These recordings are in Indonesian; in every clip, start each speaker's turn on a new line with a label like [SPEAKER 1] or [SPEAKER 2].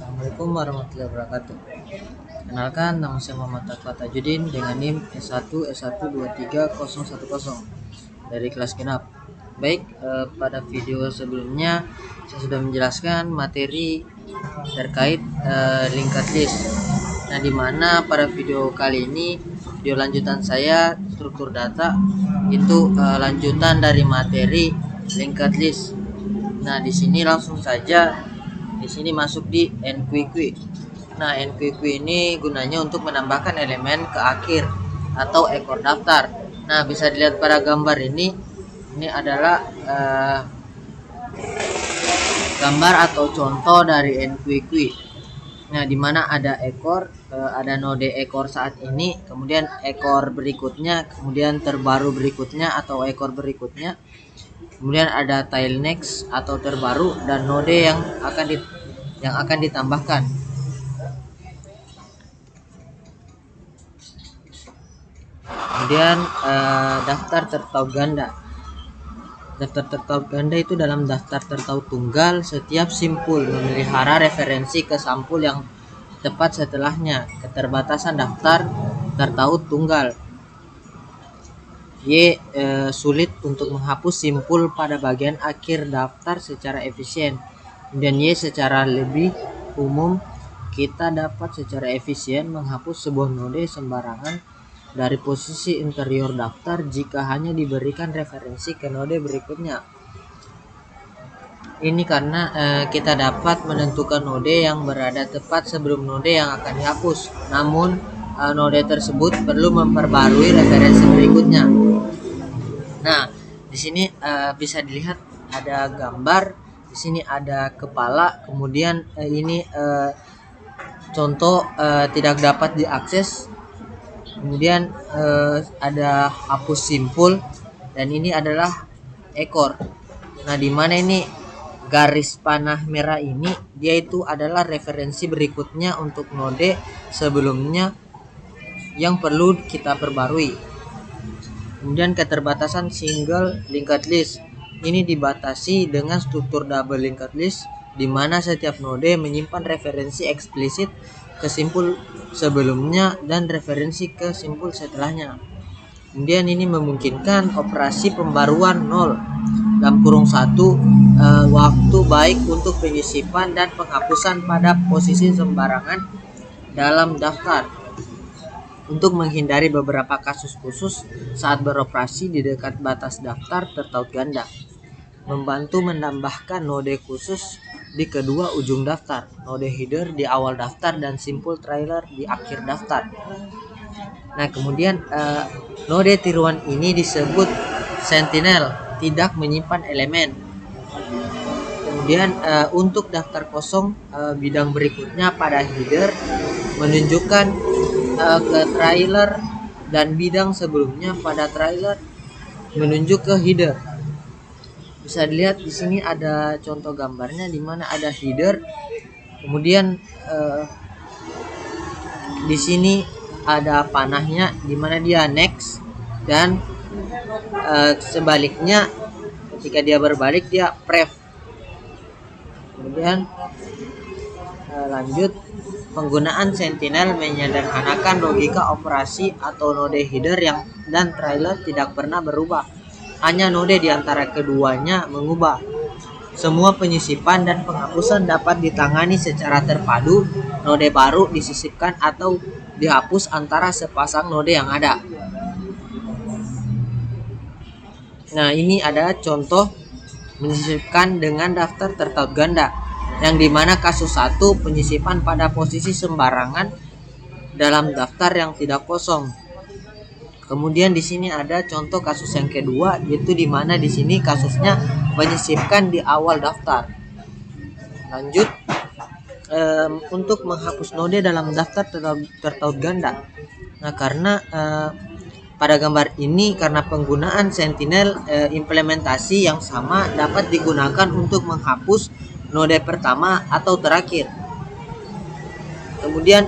[SPEAKER 1] Assalamualaikum warahmatullahi wabarakatuh. Kenalkan, nama saya Muhammad Taqwa Tajudin dengan NIM S1S1230010 dari kelas genap. Baik, pada video sebelumnya saya sudah menjelaskan materi terkait linked list. Nah, di mana pada video kali ini, video lanjutan saya struktur data itu lanjutan dari materi linked list. Nah, di sini langsung saja masuk di NQQ. Nah, NQQ ini gunanya untuk menambahkan elemen ke akhir atau ekor daftar. Nah, bisa dilihat pada gambar ini adalah gambar atau contoh dari NQQ. Nah, di mana ada ekor, ada node ekor saat ini, kemudian ekor berikutnya, kemudian terbaru berikutnya atau ekor berikutnya, kemudian ada tail next atau terbaru, dan node yang akan ditambahkan. Kemudian daftar tertaup ganda. Daftar tertaup ganda itu dalam daftar tertaup tunggal, setiap simpul memelihara referensi ke sampul yang tepat setelahnya. Keterbatasan daftar tertaup tunggal. Sulit untuk menghapus simpul pada bagian akhir daftar secara efisien. Dan secara lebih umum, kita dapat secara efisien menghapus sebuah node sembarangan dari posisi interior daftar jika hanya diberikan referensi ke node berikutnya. Ini karena kita dapat menentukan node yang berada tepat sebelum node yang akan dihapus. Namun node tersebut perlu memperbarui referensi berikutnya. Nah, di sini bisa dilihat ada gambar. Di sini ada kepala, kemudian ini contoh tidak dapat diakses. Kemudian ada hapus simpul, dan ini adalah ekor. Nah, di mana ini garis panah merah ini, dia itu adalah referensi berikutnya untuk node sebelumnya yang perlu kita perbarui. Kemudian keterbatasan single linked list. Ini dibatasi dengan struktur double linked list, di mana setiap node menyimpan referensi eksplisit ke simpul sebelumnya dan referensi ke simpul setelahnya. Kemudian ini memungkinkan operasi pembaruan 0(1) waktu baik untuk penyisipan dan penghapusan pada posisi sembarangan dalam daftar, untuk menghindari beberapa kasus khusus saat beroperasi di dekat batas daftar tertaup ganda. Membantu menambahkan node khusus di kedua ujung daftar, node header di awal daftar dan simpul trailer di akhir daftar. Nah, kemudian node tiruan ini disebut sentinel, tidak menyimpan elemen. Kemudian untuk daftar kosong, bidang berikutnya pada header menunjukkan ke trailer, dan bidang sebelumnya pada trailer menunjuk ke header. Bisa dilihat di sini ada contoh gambarnya, di mana ada header, kemudian di sini ada panahnya, di mana dia next, dan sebaliknya ketika dia berbalik dia pref. Kemudian lanjut, penggunaan sentinel menyederhanakan logika operasi atau node header dan trailer tidak pernah berubah. Hanya node di antara keduanya mengubah. Semua penyisipan dan penghapusan dapat ditangani secara terpadu. Node baru disisipkan atau dihapus antara sepasang node yang ada. Nah, ini adalah contoh menyisipkan dengan daftar tertaup ganda, yang dimana kasus 1 penyisipan pada posisi sembarangan dalam daftar yang tidak kosong. Kemudian di sini ada contoh kasus yang kedua, yaitu di mana di sini kasusnya menyisipkan di awal daftar. Lanjut, untuk menghapus node dalam daftar tertaup ganda. Nah, karena pada gambar ini, karena penggunaan sentinel, implementasi yang sama dapat digunakan untuk menghapus node pertama atau terakhir. Kemudian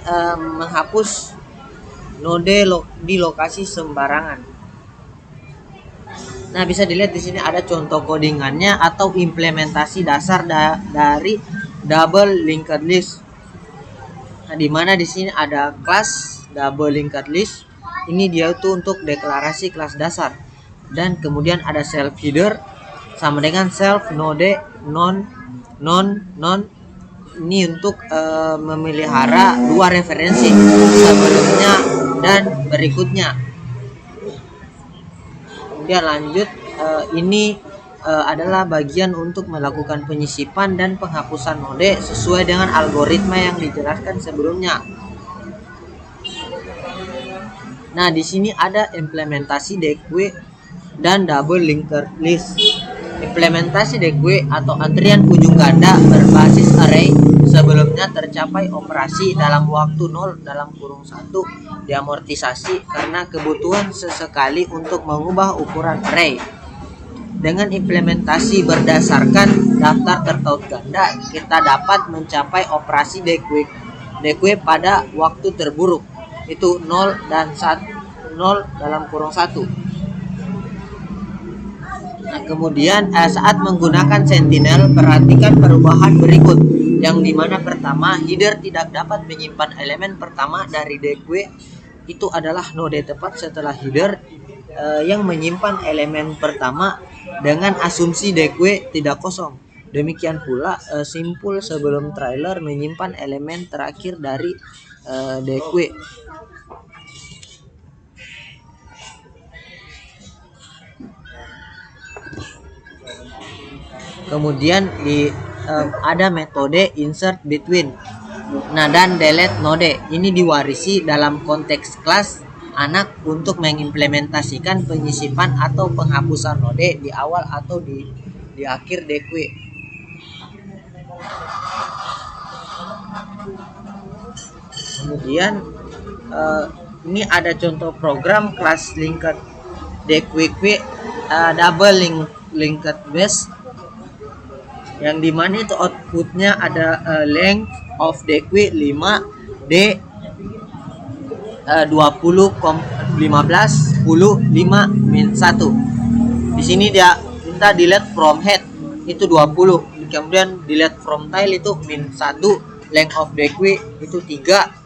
[SPEAKER 1] menghapus node di lokasi sembarangan. Nah, bisa dilihat di sini ada contoh codingannya atau implementasi dasar dari double linked list. Nah, di mana di sini ada kelas double linked list. Ini dia tuh untuk deklarasi kelas dasar. Dan kemudian ada self header sama dengan self node non. Ini untuk memelihara dua referensi sebelumnya dan berikutnya. Kemudian lanjut, ini adalah bagian untuk melakukan penyisipan dan penghapusan node sesuai dengan algoritma yang dijelaskan sebelumnya. Nah, di sini ada implementasi DQ dan double linked list. Implementasi DQ atau antrian ujung ganda berbasis array sebelumnya tercapai operasi dalam waktu 0 (1) diamortisasi karena kebutuhan sesekali untuk mengubah ukuran array. Dengan implementasi berdasarkan daftar tertaut ganda, kita dapat mencapai operasi DQ pada waktu terburuk, itu 0 dan 1. Nah, kemudian saat menggunakan Sentinel, perhatikan perubahan berikut, yang dimana pertama, header tidak dapat menyimpan elemen pertama dari DQ. Itu adalah node tepat setelah header yang menyimpan elemen pertama dengan asumsi DQ tidak kosong. Demikian pula simpul sebelum trailer menyimpan elemen terakhir dari DQ. Kemudian ada metode insert between, nah, dan delete node. Ini diwarisi dalam konteks kelas anak untuk mengimplementasikan penyisipan atau penghapusan node di awal atau di akhir DQ. Kemudian ini ada contoh program kelas linked DQ double linked base, yang dimana itu outputnya ada length of DQ 5 D 20 15 10 5 -1. Di sini dia minta delete from head itu 20, kemudian delete from tail itu -1, length of DQ itu 3,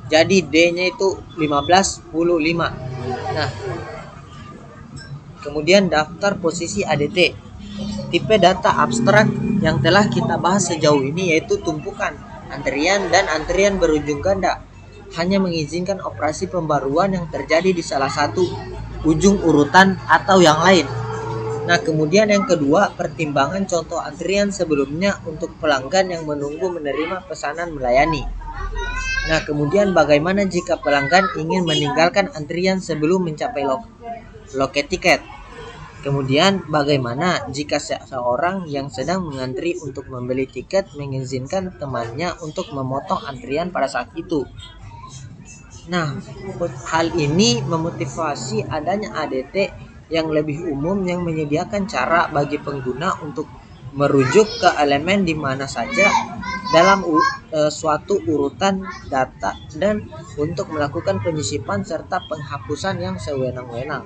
[SPEAKER 1] jadi D-nya itu 15 10 5. Nah, kemudian daftar posisi ADT. Tipe data abstrak yang telah kita bahas sejauh ini yaitu tumpukan, antrian, dan antrian berujung ganda. Hanya mengizinkan operasi pembaruan yang terjadi di salah satu ujung urutan atau yang lain. Nah, kemudian yang kedua, pertimbangan contoh antrian sebelumnya untuk pelanggan yang menunggu menerima pesanan melayani. Nah, kemudian bagaimana jika pelanggan ingin meninggalkan antrian sebelum mencapai loket tiket? Kemudian bagaimana jika seseorang yang sedang mengantri untuk membeli tiket mengizinkan temannya untuk memotong antrian pada saat itu? Nah, hal ini memotivasi adanya ADT yang lebih umum yang menyediakan cara bagi pengguna untuk merujuk ke elemen di mana saja dalam suatu urutan data dan untuk melakukan penyisipan serta penghapusan yang sewenang-wenang.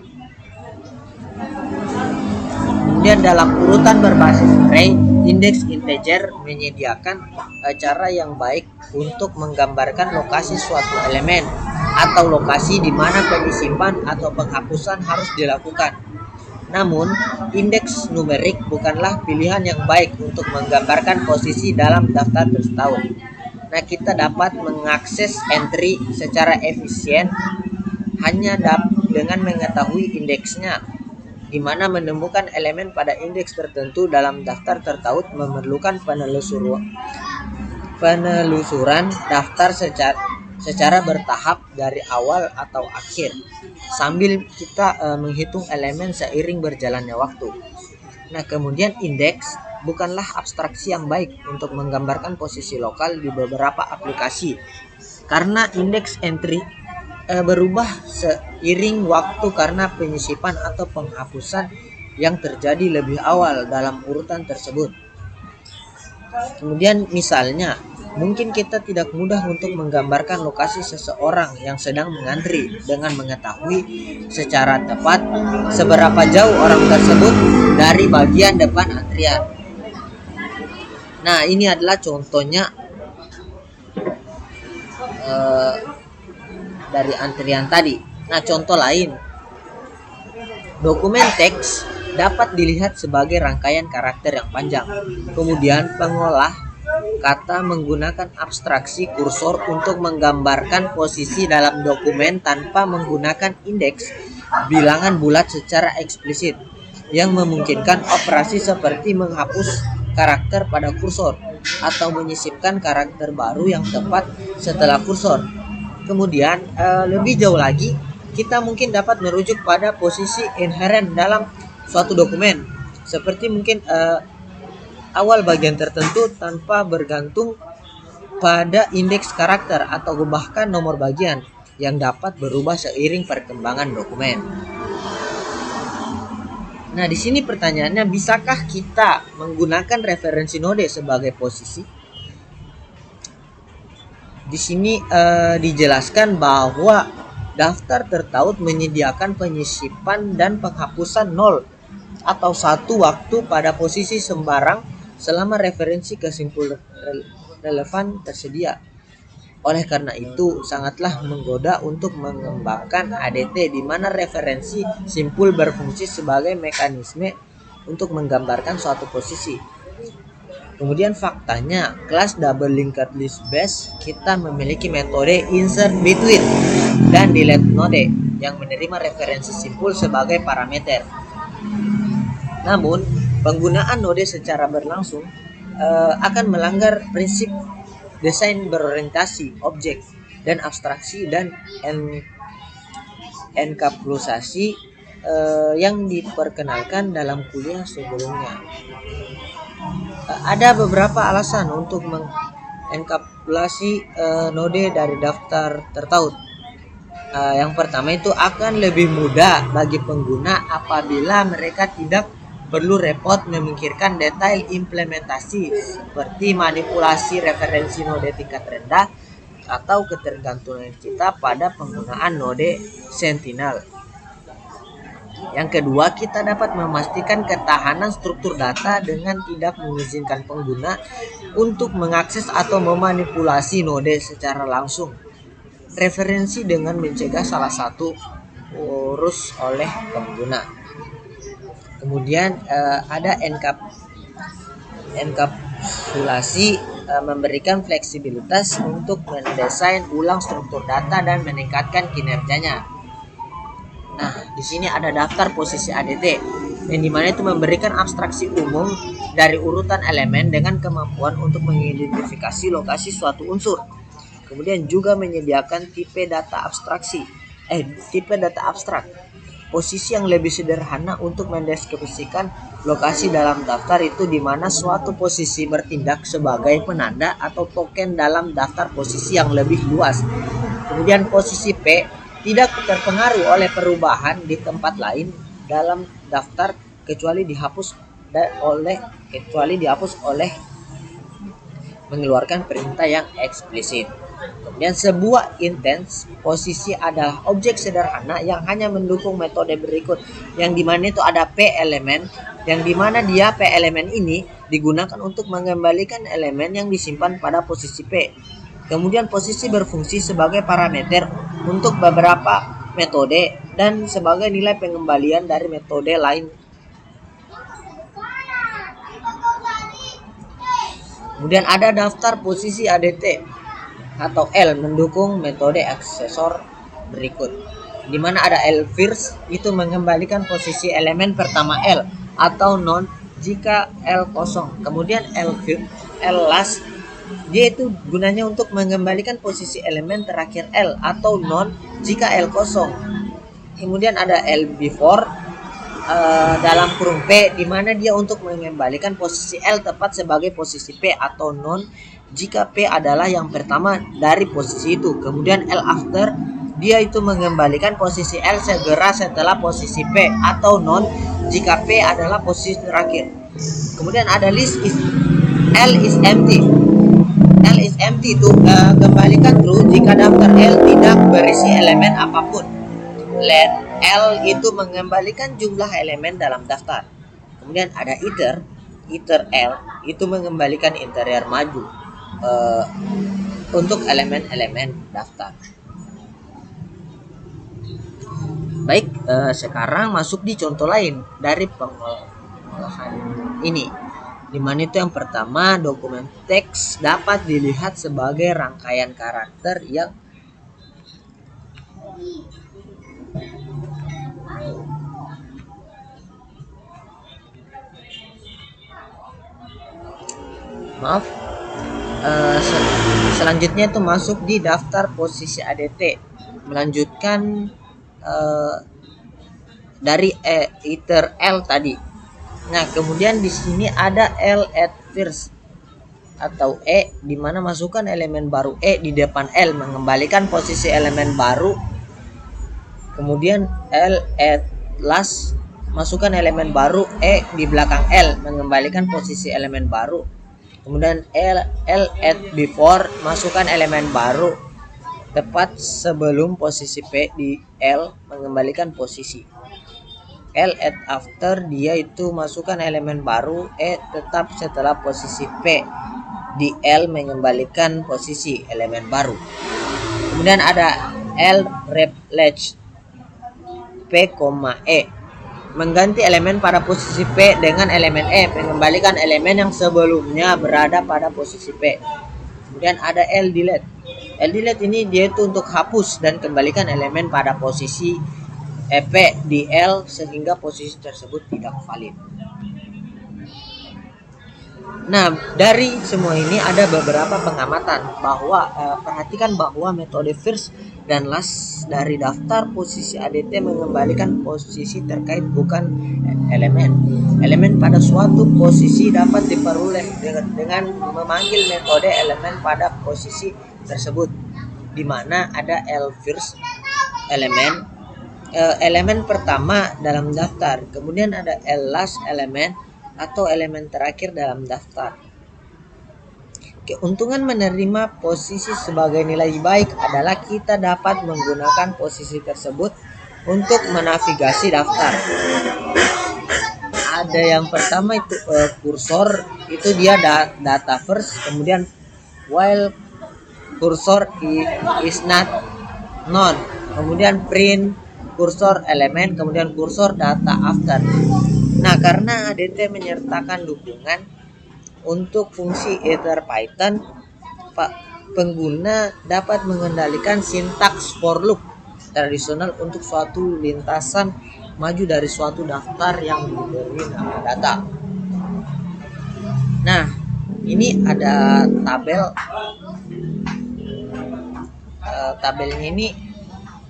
[SPEAKER 1] Kemudian dalam urutan berbasis array, indeks integer menyediakan cara yang baik untuk menggambarkan lokasi suatu elemen atau lokasi di mana penyisipan atau penghapusan harus dilakukan. Namun, indeks numerik bukanlah pilihan yang baik untuk menggambarkan posisi dalam daftar tertaut. Nah, kita dapat mengakses entry secara efisien hanya dengan mengetahui indeksnya, di mana menemukan elemen pada indeks tertentu dalam daftar tertaut memerlukan penelusuran daftar secara bertahap dari awal atau akhir, sambil kita menghitung elemen seiring berjalannya waktu. Nah, kemudian indeks bukanlah abstraksi yang baik untuk menggambarkan posisi lokal di beberapa aplikasi, karena indeks entry berubah seiring waktu karena penyisipan atau penghapusan yang terjadi lebih awal dalam urutan tersebut. Kemudian misalnya, mungkin kita tidak mudah untuk menggambarkan lokasi seseorang yang sedang mengantri dengan mengetahui secara tepat seberapa jauh orang tersebut dari bagian depan antrian. Nah, ini adalah contohnya eh, dari antrian tadi. Nah, contoh lain, dokumen teks dapat dilihat sebagai rangkaian karakter yang panjang. Kemudian pengolah kata menggunakan abstraksi kursor untuk menggambarkan posisi dalam dokumen tanpa menggunakan indeks bilangan bulat secara eksplisit, yang memungkinkan operasi seperti menghapus karakter pada kursor atau menyisipkan karakter baru yang tepat setelah kursor. Kemudian lebih jauh lagi, kita mungkin dapat merujuk pada posisi inheren dalam suatu dokumen, seperti mungkin awal bagian tertentu tanpa bergantung pada indeks karakter atau bahkan nomor bagian yang dapat berubah seiring perkembangan dokumen. Nah, di sini pertanyaannya, bisakah kita menggunakan referensi node sebagai posisi? Di sini dijelaskan bahwa daftar tertaut menyediakan penyisipan dan penghapusan 0 atau 1 waktu pada posisi sembarang selama referensi kesimpul relevan tersedia. Oleh karena itu, sangatlah menggoda untuk mengembangkan ADT di mana referensi simpul berfungsi sebagai mekanisme untuk menggambarkan suatu posisi. Kemudian faktanya, kelas double linked list base kita memiliki metode insert between dan delete node yang menerima referensi simpul sebagai parameter. Namun, penggunaan node secara berlangsung akan melanggar prinsip desain berorientasi objek dan abstraksi dan enkapsulasasi yang diperkenalkan dalam kuliah sebelumnya. Ada beberapa alasan untuk mengenkapsulasi node dari daftar tertaut. Yang pertama itu akan lebih mudah bagi pengguna apabila mereka tidak perlu repot memikirkan detail implementasi seperti manipulasi referensi node tingkat rendah atau ketergantungan kita pada penggunaan node sentinel. Yang kedua, kita dapat memastikan ketahanan struktur data dengan tidak mengizinkan pengguna untuk mengakses atau memanipulasi node secara langsung referensi dengan mencegah salah satu urus oleh pengguna. Kemudian ada enkapsulasi memberikan fleksibilitas untuk mendesain ulang struktur data dan meningkatkan kinerjanya. Nah, di sini ada daftar posisi ADT yang dimana itu memberikan abstraksi umum dari urutan elemen dengan kemampuan untuk mengidentifikasi lokasi suatu unsur. Kemudian juga menyediakan tipe data abstrak, posisi yang lebih sederhana untuk mendeskripsikan lokasi dalam daftar itu di mana suatu posisi bertindak sebagai penanda atau token dalam daftar posisi yang lebih luas. Kemudian posisi P tidak terpengaruh oleh perubahan di tempat lain dalam daftar kecuali dihapus oleh mengeluarkan perintah yang eksplisit. Kemudian sebuah intens posisi adalah objek sederhana yang hanya mendukung metode berikut, yang dimana itu ada P elemen, yang dimana dia P elemen ini digunakan untuk mengembalikan elemen yang disimpan pada posisi P. Kemudian posisi berfungsi sebagai parameter untuk beberapa metode dan sebagai nilai pengembalian dari metode lain. Kemudian ada daftar posisi ADT atau L mendukung metode aksesor berikut, di mana ada L first itu mengembalikan posisi elemen pertama L atau non jika L kosong. Kemudian L last dia itu gunanya untuk mengembalikan posisi elemen terakhir L atau non jika L kosong. Kemudian ada L before dalam kurung P, di mana dia untuk mengembalikan posisi L tepat sebagai posisi P atau non jika P adalah yang pertama dari posisi itu. Kemudian L after dia itu mengembalikan posisi L segera setelah posisi P atau non jika P adalah posisi terakhir. Kemudian ada list is L is empty. L is empty itu kembalikan true jika daftar L tidak berisi elemen apapun. Let L itu mengembalikan jumlah elemen dalam daftar. Kemudian ada iter L itu mengembalikan interior maju. untuk elemen-elemen daftar. Baik, sekarang masuk di contoh lain dari pengolahan ini. Dimana itu yang pertama, dokumen teks dapat dilihat sebagai rangkaian karakter yang selanjutnya itu masuk di daftar posisi ADT, melanjutkan dari iter L tadi. Nah, kemudian di sini ada L at first atau di mana masukkan elemen baru di depan L mengembalikan posisi elemen baru. Kemudian L at last, masukkan elemen baru di belakang L mengembalikan posisi elemen baru. Kemudian L at before, masukkan elemen baru tepat sebelum posisi P di L mengembalikan posisi. L at after, dia itu masukkan elemen baru tetap setelah posisi P di L mengembalikan posisi elemen baru. Kemudian ada L replace P, mengganti elemen pada posisi P dengan elemen mengembalikan elemen yang sebelumnya berada pada posisi P. Kemudian ada L delete. L delete ini dia itu untuk hapus dan kembalikan elemen pada posisi P di L sehingga posisi tersebut tidak valid. Nah, dari semua ini ada beberapa pengamatan bahwa perhatikan bahwa metode first dan last dari daftar posisi ADT mengembalikan posisi terkait bukan elemen. Elemen pada suatu posisi dapat diperoleh dengan memanggil metode elemen pada posisi tersebut, di mana ada L first elemen, elemen pertama dalam daftar, kemudian ada L last elemen atau elemen terakhir dalam daftar. Keuntungan menerima posisi sebagai nilai baik adalah kita dapat menggunakan posisi tersebut untuk menavigasi daftar. Ada yang pertama itu kursor, itu dia data first, kemudian while kursor is not none, kemudian print kursor elemen, kemudian kursor data after. Nah, karena ADT menyertakan dukungan untuk fungsi iter Python, pengguna dapat mengendalikan sintaks for loop tradisional untuk suatu lintasan maju dari suatu daftar yang diberi nama data. Nah, ini ada tabel. Tabelnya ini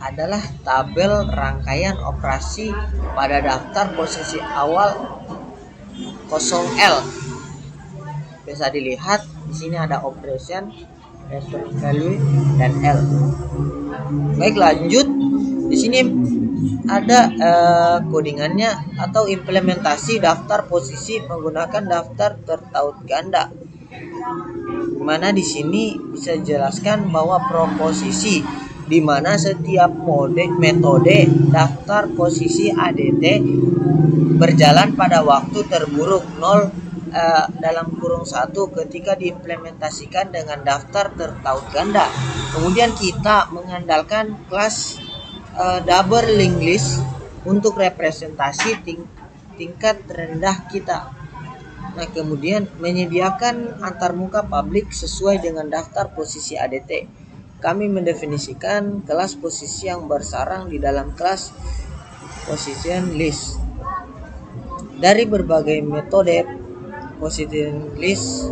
[SPEAKER 1] adalah tabel rangkaian operasi pada daftar posisi awal 0L. Bisa dilihat di sini ada operation, return value, dan L. Baik, lanjut. Di sini ada codingannya atau implementasi daftar posisi menggunakan daftar tertaut ganda. Dimana di sini bisa dijelaskan bahwa proposisi di mana setiap metode daftar posisi ADT berjalan pada waktu terburuk 0 dalam kurung 1 ketika diimplementasikan dengan daftar tertaut ganda. Kemudian kita mengandalkan kelas double linked list untuk representasi tingkat rendah kita. Nah, kemudian menyediakan antarmuka publik sesuai dengan daftar posisi ADT. Kami mendefinisikan kelas posisi yang bersarang di dalam kelas position list. Dari berbagai metode position list,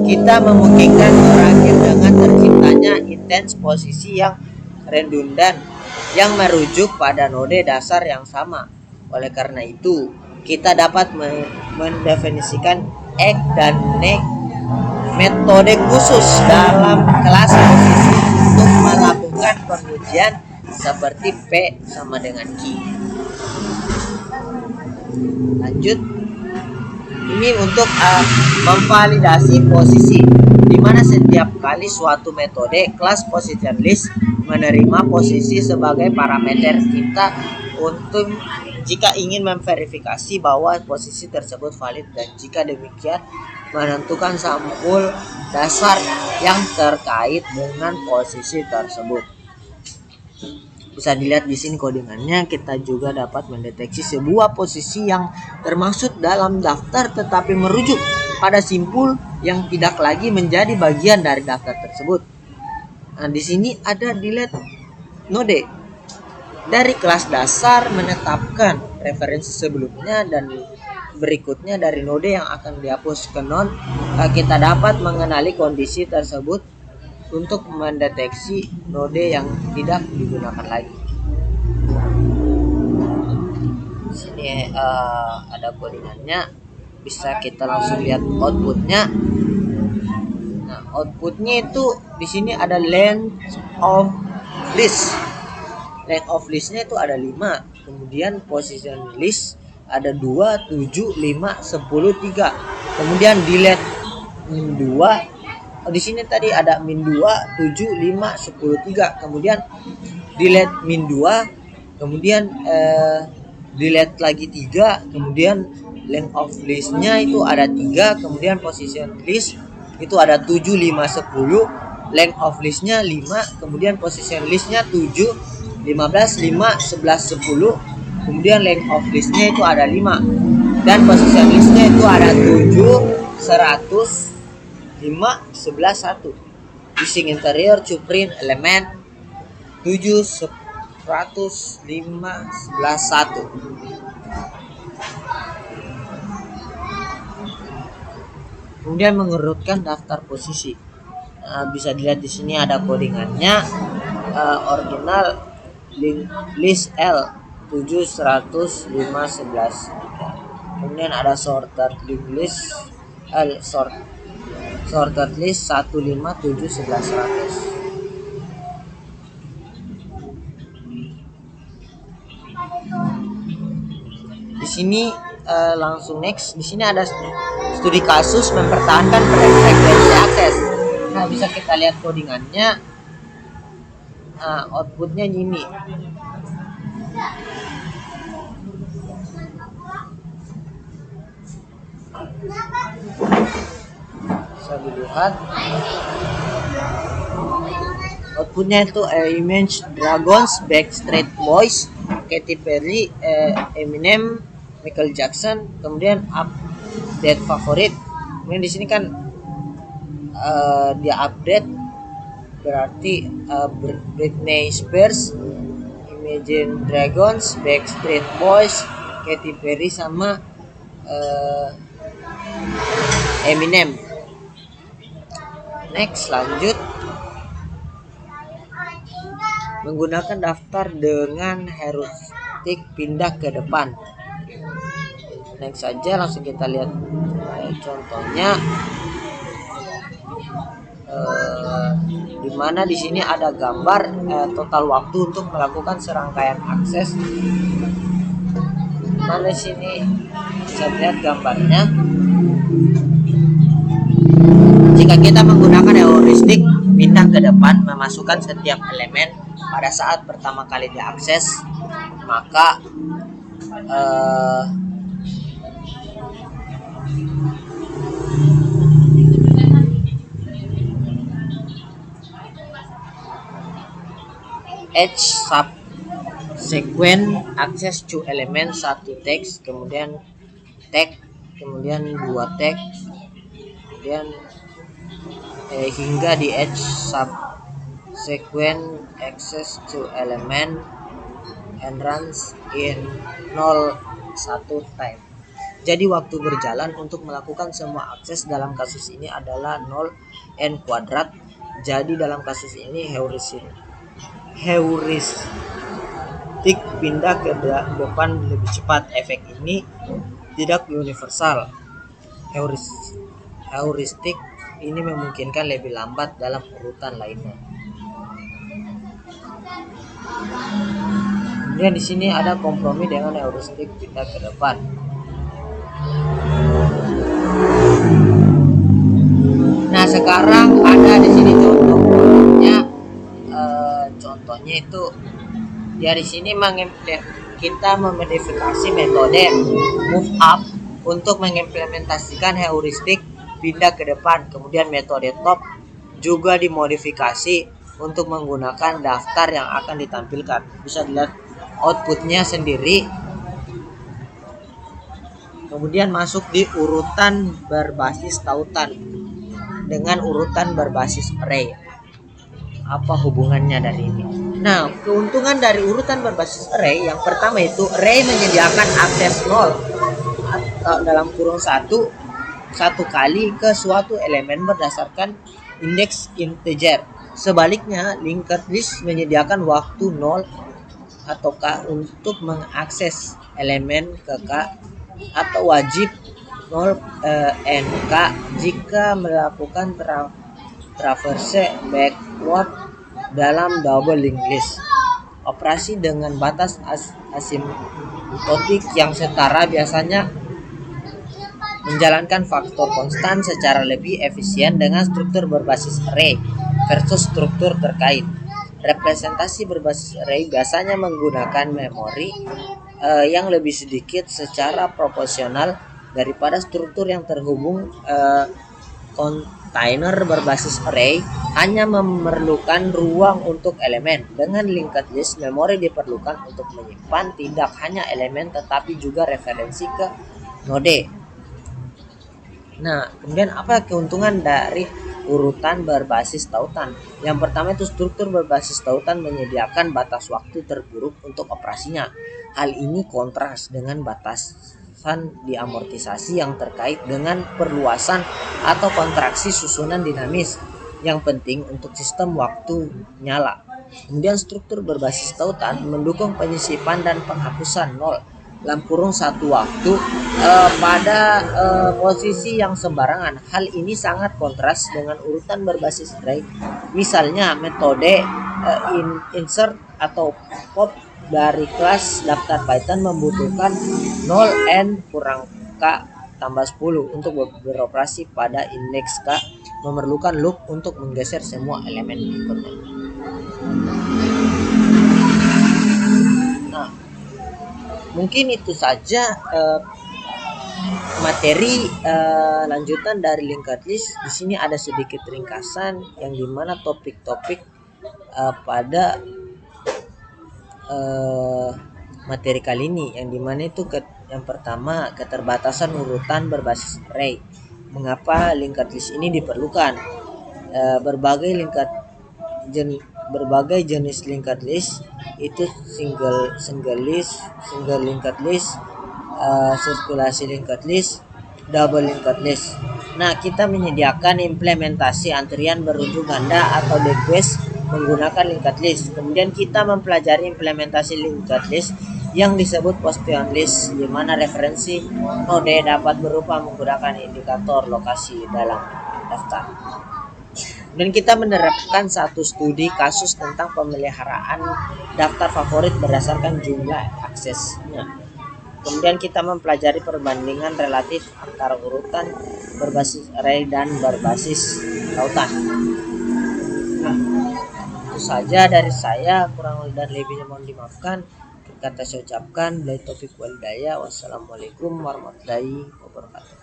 [SPEAKER 1] kita memungkinkan berakhir dengan terciptanya intens posisi yang redundan yang merujuk pada node dasar yang sama. Oleh karena itu, kita dapat mendefinisikan egg dan neck metode khusus dalam kelas posisi untuk melakukan pengujian seperti P sama dengan Q. Lanjut, ini untuk memvalidasi posisi, di mana setiap kali suatu metode kelas position list menerima posisi sebagai parameter kita untuk jika ingin memverifikasi bahwa posisi tersebut valid, dan jika demikian menentukan sampul dasar yang terkait dengan posisi tersebut. Bisa dilihat di sini kodingannya. Kita juga dapat mendeteksi sebuah posisi yang termaksud dalam daftar tetapi merujuk pada simpul yang tidak lagi menjadi bagian dari daftar tersebut. Nah, di sini ada delete node. Dari kelas dasar menetapkan referensi sebelumnya dan berikutnya dari node yang akan dihapus. Kita dapat mengenali kondisi tersebut untuk mendeteksi node yang tidak digunakan lagi. Di sini ada kodingannya, bisa kita langsung lihat outputnya. Nah, outputnya itu di sini ada length of list. Length of listnya itu ada 5, kemudian position list ada 2, 7, 5, 10, 3. Kemudian delete min 2. Di sini tadi ada min 2, 7, 5, 10, 3. Kemudian delete min 2. Kemudian delete lagi 3. Kemudian length of listnya itu ada 3. Kemudian position list itu ada 7, 5, 10. Length of listnya 5. Kemudian position listnya 7, 15, 5, 11, 10. Kemudian length of listnya itu ada 5. Dan position listnya itu ada 7, 100, 5, 11, 1. Using interior to print element 7, 100, 5, 11, 1. Kemudian mengurutkan daftar posisi. Bisa dilihat di sini ada kodingannya. Original list L 7, 100, 5, 11, 3. Kemudian ada sorted list L sorted list 1, 5, 7, 11, 100. Di sini langsung next. Di sini ada studi kasus mempertahankan frekuensi akses. Nah, bisa kita lihat kodingannya. Outputnya gini. Bisa dilihat outputnya itu Imagine Dragons, Backstreet Boys, Katy Perry, Eminem, Michael Jackson. Kemudian update favorit. Kemudian di sini kan dia update berarti Britney Spears, Imagine Dragons, Backstreet Boys, Katy Perry sama Eminem. Next, lanjut. Menggunakan daftar dengan heuristik pindah ke depan. Next saja, langsung kita lihat contohnya. Dimana di sini ada gambar total waktu untuk melakukan serangkaian akses. Mana sini bisa lihat gambarnya. Jika kita menggunakan heuristik pindah ke depan, memasukkan setiap elemen pada saat pertama kali diakses, maka H subsequent access to element 1 text, kemudian tag, kemudian 2 tag, kemudian hingga di H subsequent access to element and runs in 0, 1 time. Jadi waktu berjalan untuk melakukan semua akses dalam kasus ini adalah 0 n kuadrat. Jadi dalam kasus ini heuristik pindah ke depan lebih cepat. Efek ini tidak universal. Heuristik ini memungkinkan lebih lambat dalam urutan lainnya. Kemudian di sini ada kompromi dengan heuristik pindah ke depan. Nah, sekarang ada di sini contohnya itu dia di sini kita memodifikasi metode move up untuk mengimplementasikan heuristik pindah ke depan. Kemudian metode top juga dimodifikasi untuk menggunakan daftar yang akan ditampilkan. Bisa dilihat outputnya sendiri. Kemudian masuk di urutan berbasis tautan dengan urutan berbasis array. Apa hubungannya dari ini? Nah, keuntungan dari urutan berbasis array yang pertama itu array menyediakan akses 0 atau dalam kurung satu kali ke suatu elemen berdasarkan indeks integer. Sebaliknya, linked list menyediakan waktu 0 atau k untuk mengakses elemen ke k atau wajib 0 nk jika melakukan traverse backward dalam double linked list. Operasi dengan batas asimptotik yang setara biasanya menjalankan faktor konstan secara lebih efisien dengan struktur berbasis array versus struktur terkait. Representasi berbasis array biasanya menggunakan memori yang lebih sedikit secara proporsional daripada struktur yang terhubung. Kontainer berbasis array hanya memerlukan ruang untuk elemen. Dengan linked list, memori diperlukan untuk menyimpan tidak hanya elemen tetapi juga referensi ke node. Nah, kemudian apa keuntungan dari urutan berbasis tautan? Yang pertama itu struktur berbasis tautan menyediakan batas waktu terburuk untuk operasinya. Hal ini kontras dengan batasan diamortisasi yang terkait dengan perluasan atau kontraksi susunan dinamis yang penting untuk sistem waktu nyala. Kemudian struktur berbasis tautan mendukung penyisipan dan penghapusan 0 dalam kurung satu waktu pada posisi yang sembarangan. Hal ini sangat kontras dengan urutan berbasis array. Misalnya metode insert atau pop dari kelas daftar Python membutuhkan 0n kurang k tambah 10 untuk beroperasi pada indeks k, memerlukan loop untuk menggeser semua elemen berikutnya. Nah, mungkin itu saja materi lanjutan dari linked list. Di sini ada sedikit ringkasan yang dimana topik-topik pada materi kali ini, yang dimana itu yang pertama keterbatasan urutan berbasis array. Mengapa linked list ini diperlukan? Berbagai jenis linked list itu single list, single linked list, sirkulasi linked list, double linked list. Nah, kita menyediakan implementasi antrian berujung ganda atau request menggunakan linked list. Kemudian kita mempelajari implementasi linked list yang disebut position list, di mana referensi node dapat berupa menggunakan indikator lokasi dalam daftar. Dan kita menerapkan satu studi kasus tentang pemeliharaan daftar favorit berdasarkan jumlah aksesnya. Kemudian kita mempelajari perbandingan relatif antara urutan berbasis array dan berbasis tautan. Nah, itu saja dari saya, kurang dan lebihnya mohon dimaafkan. Kata saya ucapkan, billahi taufiq wal hidayah. Wassalamualaikum warahmatullahi wabarakatuh.